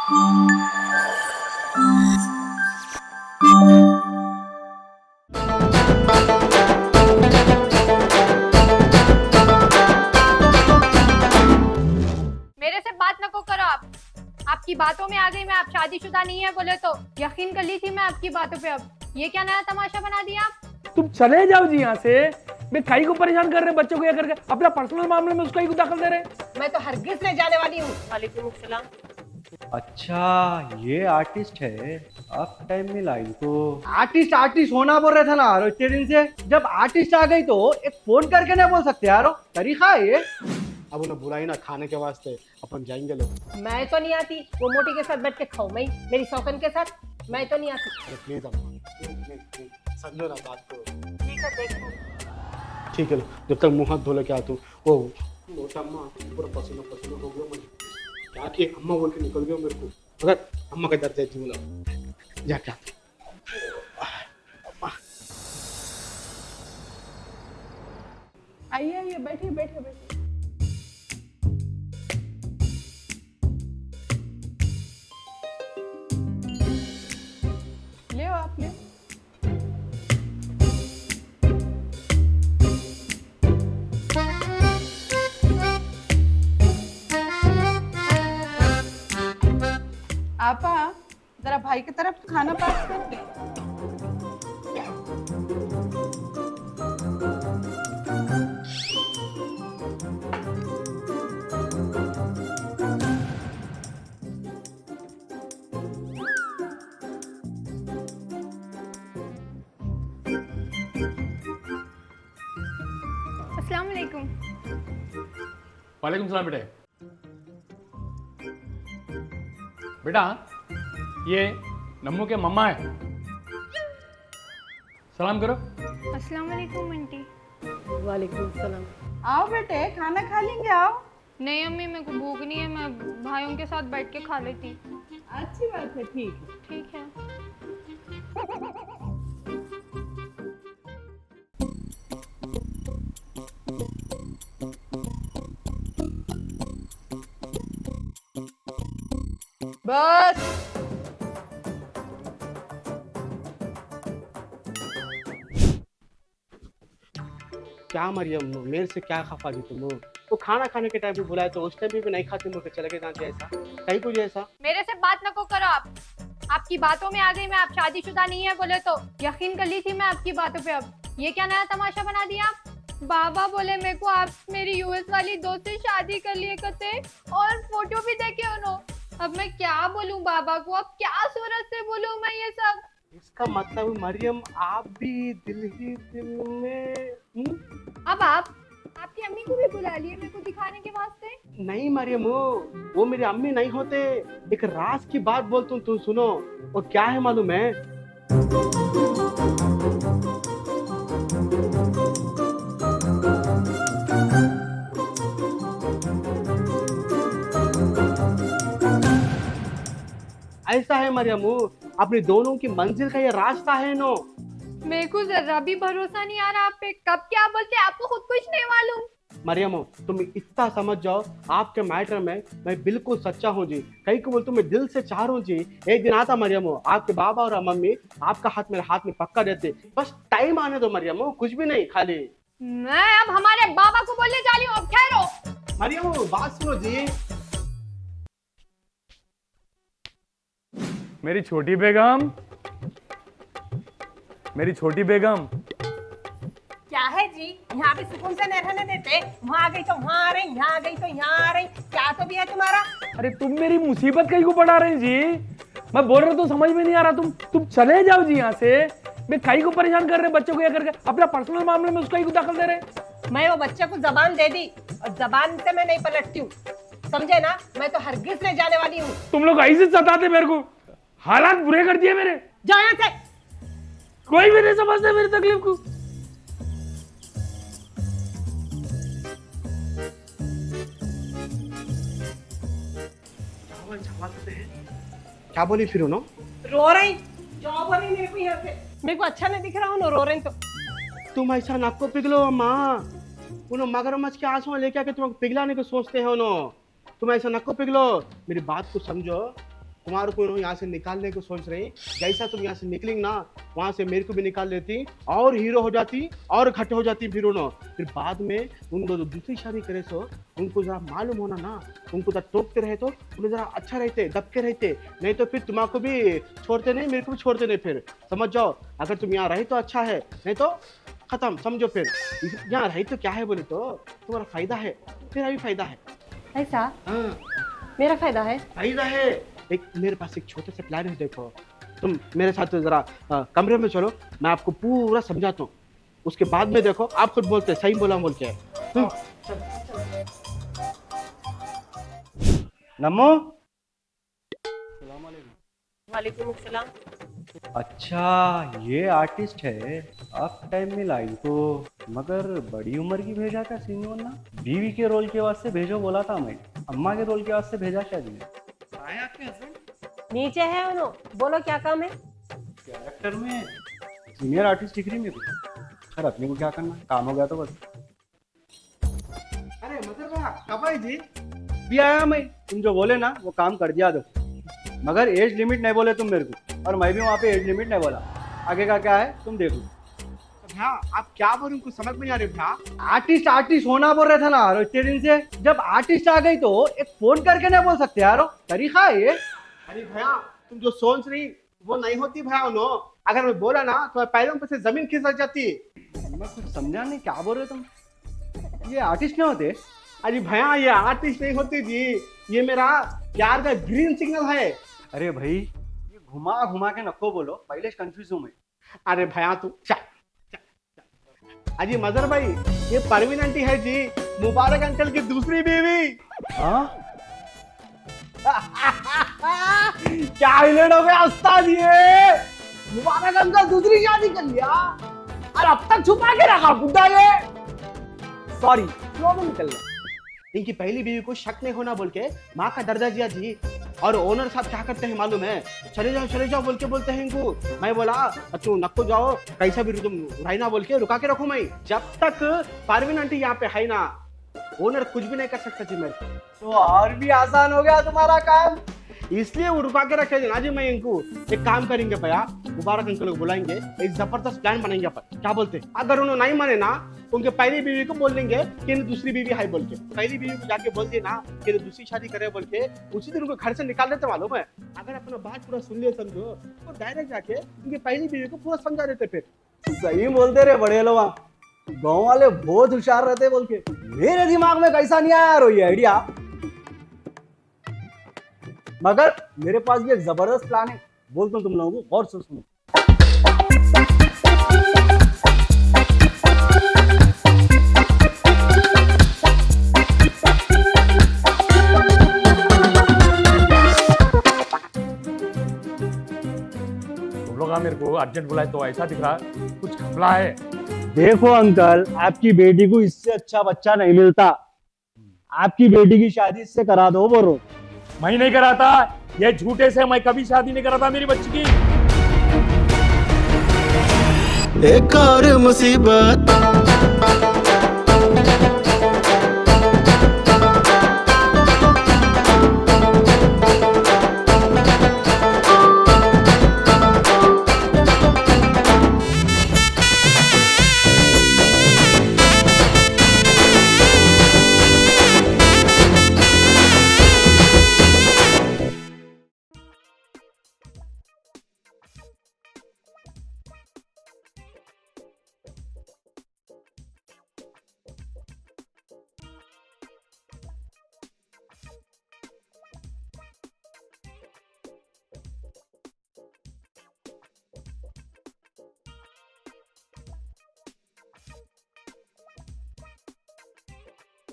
मेरे से बात नको करो आप। आपकी बातों में आ गई मैं। आप शादीशुदा नहीं है बोले तो यकीन कर ली थी मैं आपकी बातों पे। अब ये क्या नया तमाशा बना दिया आप? तुम चले जाओ जी यहाँ से। मैं कई को परेशान कर रहे बच्चों को, या करके अपना पर्सनल मामले में उसका ही को दखल दे रहे। मैं तो हरगिज नहीं जाने वाली हूँ। वालेकुम सलाम। अच्छा, ये आर्टिस्ट है। आप टाइम मिला इनको। आर्टिस्ट आर्टिस्ट होना बोल रहे थे ना यार इतने दिन से। जब आर्टिस्ट आ गई तो एक फोन करके नहीं बोल सकते यार, तरीका है ये। अब उन्हें बुलाई ना खाने के वास्ते, अपन जाएंगे लोग। मैं तो नहीं आती, वो मोटी के साथ बैठ के खाऊं मैं मेरी सौकन के साथ। मैं तो नहीं आती। प्लीज अम्मा, समझो ना बात को। ठीक है देखो। ठीक है लो, जब तक मुंह हाथ धो लेके आता हूँ। वो मोटा अम्मा पूरा पसीना पसीना हो गया मुझे। क्या कि अम्मा बोल के निकल गया मेरे को। अगर अम्मा का दर्द है बोला जा क्या। आइए आइए, बैठिए बैठिए बैठिए। ले आप ले। आपा जरा भाई की तरफ खाना पास कर दे। अस्सलाम वालेकुम। वालेकुम सलाम बेटे। बेटा ये नम्मू के मम्मा है, सलाम करो। अस्सलाम वालेकुम आंटी। वालेकुम सलाम। आओ बेटे, खाना खा लेंगे, आओ। नहीं अम्मी, मेरे को भूख नहीं है। मैं भाइयों के साथ बैठ के खा लेती। अच्छी बात है, ठीक है। ठीक है। बस क्या मरियम, मेरे से क्या खफा जी तुम? वो खाना खाने के टाइम पे बुलाए तो उस टाइम भी नहीं खाते, मुझे चले गए जहाँ ऐसा कहीं कुछ ऐसा। मेरे से बात नको करो आप। आपकी बातों में आ गई मैं। आप शादीशुदा नहीं है बोले तो यकीन कर ली थी मैं आपकी बातों पे। अब ये क्या नया तमाशा बना दिया आप? बाबा बोले मेरे को आप मेरी यूएस वाली दोस्त से शादी कर लिए करते और फोटो भी देखे उन्होंने। अब मैं क्या बोलूं बाबा को? अब क्या सूरत से बोलूं मैं ये सब? इसका मतलब मरियम आप भी दिल ही दिल में अब आप आपकी अम्मी को भी बुला लिए मेरे को दिखाने के वास्ते। नहीं मरियम, वो मेरी अम्मी नहीं होते। एक राज की बात बोलता हूँ, तुम सुनो। वो क्या है मालूम है? ऐसा है मरियम, अपनी दोनों की मंजिल का ये रास्ता है नो। मेरे को जरा भी भरोसा नहीं आ रहा आप पे। कब क्या बोलते आपको खुद कुछ नहीं मालूम। मरियम तुम इतना समझ जाओ, आपके मैटर में मैं बिल्कुल सच्चा हूँ जी। कहीं को बोलते मैं दिल से चाह रहा हूँ जी। एक दिन आता मरियम, आपके बाबा और मम्मी आपका हाथ मेरे हाथ में पक्का देते। बस टाइम आने दो मरियम, कुछ भी नहीं खाली। मैं अब हमारे बाबा को बोलने जा रही हूँ। अब ठहरो। मरियम बात सुनो जी। मेरी छोटी बेगम, मेरी छोटी बेगम। क्या है जी, यहाँ पे सुकून से नहीं रहने देते। वहाँ आ गई तो वहाँ आ रही, यहाँ आ गई तो यहाँ आ रही। क्या तो भी है तुम्हारा? अरे तुम मेरी मुसीबत कहीं को पढ़ा रहे हैं जी। मैं बोल रहा तो समझ में नहीं आ रहा। तुम चले जाओ जी यहाँ से। मैं कई को परेशान कर रहे बच्चों को, या करके अपना पर्सनल मामले में उसका ही को दखल दे रहे। मैं वो बच्चे को जबान दे दी और जबान से मैं नहीं पलटती हूँ, समझे ना? मैं तो हरगिज नहीं जाने वाली हूँ। तुम लोग ऐसे सताते मेरे को, हालात बुरे कर दिए मेरे। जाओ यहाँ से। कोई भी नहीं समझते मेरी तकलीफ को। क्या बोली फिर उन्होंने? रो रही, जाओ बोली मेरे को यहाँ से। मेरे को अच्छा नहीं दिख रहा हूँ रो रही तो। तुम ऐसा नाक को पिघलो अम्मा। उन्होंने मगरमच्छ के आंसू लेके आके तुमको पिघलाने को सोचते हैं उन्होंने। तुम ऐसा नाक को पिघलो, मेरी बात को समझो। तुम्हारे को यहाँ से निकालने को सोच रहे हैं। जैसा तुम यहाँ से निकलेंगे ना, वहां से मेरे को भी निकाल लेती और हीरो हो जाती और घट हो जाती फिर बाद में उनको जो दूसरी शादी करे सो उनको जरा मालूम होना ना, उनको जरा टोकते रहे तो उन्हें जरा अच्छा रहते, दबके रहते, नहीं तो फिर तुम्हारा भी छोड़ते नहीं, मेरे को भी छोड़ते नहीं। फिर समझ जाओ, अगर तुम यहाँ रहे तो अच्छा है, नहीं तो खत्म, समझो। फिर यहाँ रहे तो क्या है बोले तो तुम्हारा फायदा है, मेरा भी फायदा है। ऐसा हाँ मेरा फायदा है। फायदा है। एक मेरे पास एक छोटा सा प्लान है, देखो तुम मेरे साथ जरा कमरे में चलो, मैं आपको पूरा समझाता हूँ, उसके बाद में देखो आप खुद बोलते सही बोला बोल के। नमो, वालेकुम अस्सलाम। अच्छा ये आर्टिस्ट है, आप टाइम मिला इनको, मगर बड़ी उम्र की भेजा था सीनियर ना, बीवी के रोल के वास्ते भेजो बोला था मैं, अम्मा के रोल के वास्ते भेजा शायद ने। नीचे है उन्होंने, बोलो क्या काम है। कैरेक्टर में सीनियर आर्टिस्ट दिख रही मेरे को, खैर अपने को क्या करना, काम हो गया तो बस। अरे मतलब कपाई जी भी आया मैं, तुम जो बोले ना वो काम कर दिया दो, मगर एज लिमिट नहीं बोले तुम मेरे को, और मैं भी वहाँ पे एज लिमिट नहीं बोला। आगे का क्या है तुम देखो। भैया आप क्या बोल रहे हो, कुछ समझ में नहीं आ रही भैया। आर्टिस्ट आर्टिस्ट होना बोल रहे थे ना यार इतने दिन से, जब आर्टिस्ट आ गई तो एक फोन करके नहीं बोल सकते यार, तरीका है ये। अरे भैया तुम जो सोच रही वो नहीं होती भैया, उन्होंने अगर मैं बोला ना तो पैरों पे से जमीन खिसक जाती। मैं कुछ समझा नहीं, क्या बोल रहे तुम, ये आर्टिस्ट नहीं होते। अरे भैया ये आर्टिस्ट नहीं होती जी, ये मेरा प्यार का ग्रीन सिग्नल है। अरे भाई ये घुमा घुमा के नको बोलो, पहले कंफ्यूज हूँ मैं। अरे भैया तू अजी मदर भाई, ये परवीन आंटी है जी, मुबारक अंकल की दूसरी बीवी। हाँ क्या हाईलाइट हो गया उस्ताद, ये मुबारक अंकल दूसरी शादी कर लिया, और अब तक छुपा के रखा बुड्ढा ये। सॉरी फ्लो में निकल गया। इनकी पहली बीवी को शक नहीं होना बोल के माँ का दर्जा दिया जी, और ओनर साहब क्या करते हैं मालूम है, चले जाओ बोल के बोलते हैं इनको। मैं बोला अच्छा नको जाओ, कैसा भी तुम रहना बोल के रुका के रखो। मैं जब तक परवीन आंटी यहाँ पे है ना, ओनर कुछ भी नहीं कर सकता जी मेरे को। तो और भी आसान हो गया तुम्हारा काम। इसलिए वो रुका के रखे ना जी। मैं इनको एक काम करेंगे भैया, मुबारक अंकल को बुलाएंगे, एक जबरदस्त प्लान बनाएंगे अपन, क्या बोलते हैं। अगर उन्होंने नहीं माने ना, उनके पहली बीवी को बोल देंगे कि दूसरी बीवी है बोल के, पहली बीवी को जाके बोल दिए ना कि दूसरी शादी करे बोल के, उसी दिन उनको घर से निकाल देते मालूम है। अगर अपना बात पूरा सुन लिया समझो, तो डायरेक्ट जाके उनकी पहली बीवी को पूरा समझा देते। फिर सही बोलते रे बड़े लोग, गाँव वाले बहुत होशियार रहते बोल के, मेरे दिमाग में कैसा नहीं आया यार ये आइडिया, मगर मेरे पास भी एक जबरदस्त प्लान है, बोलता हूँ तुम लोगों को गौर से सुनो। तुम लोग मेरे को अर्जेंट बुलाए तो ऐसा दिख रहा कुछ घपला है। देखो अंकल, आपकी बेटी को इससे अच्छा बच्चा नहीं मिलता, आपकी बेटी की शादी इससे करा दो बोलो। मैं नहीं कराता, ये झूठे से मैं कभी शादी नहीं कराता मेरी बच्ची की। एक और मुसीबत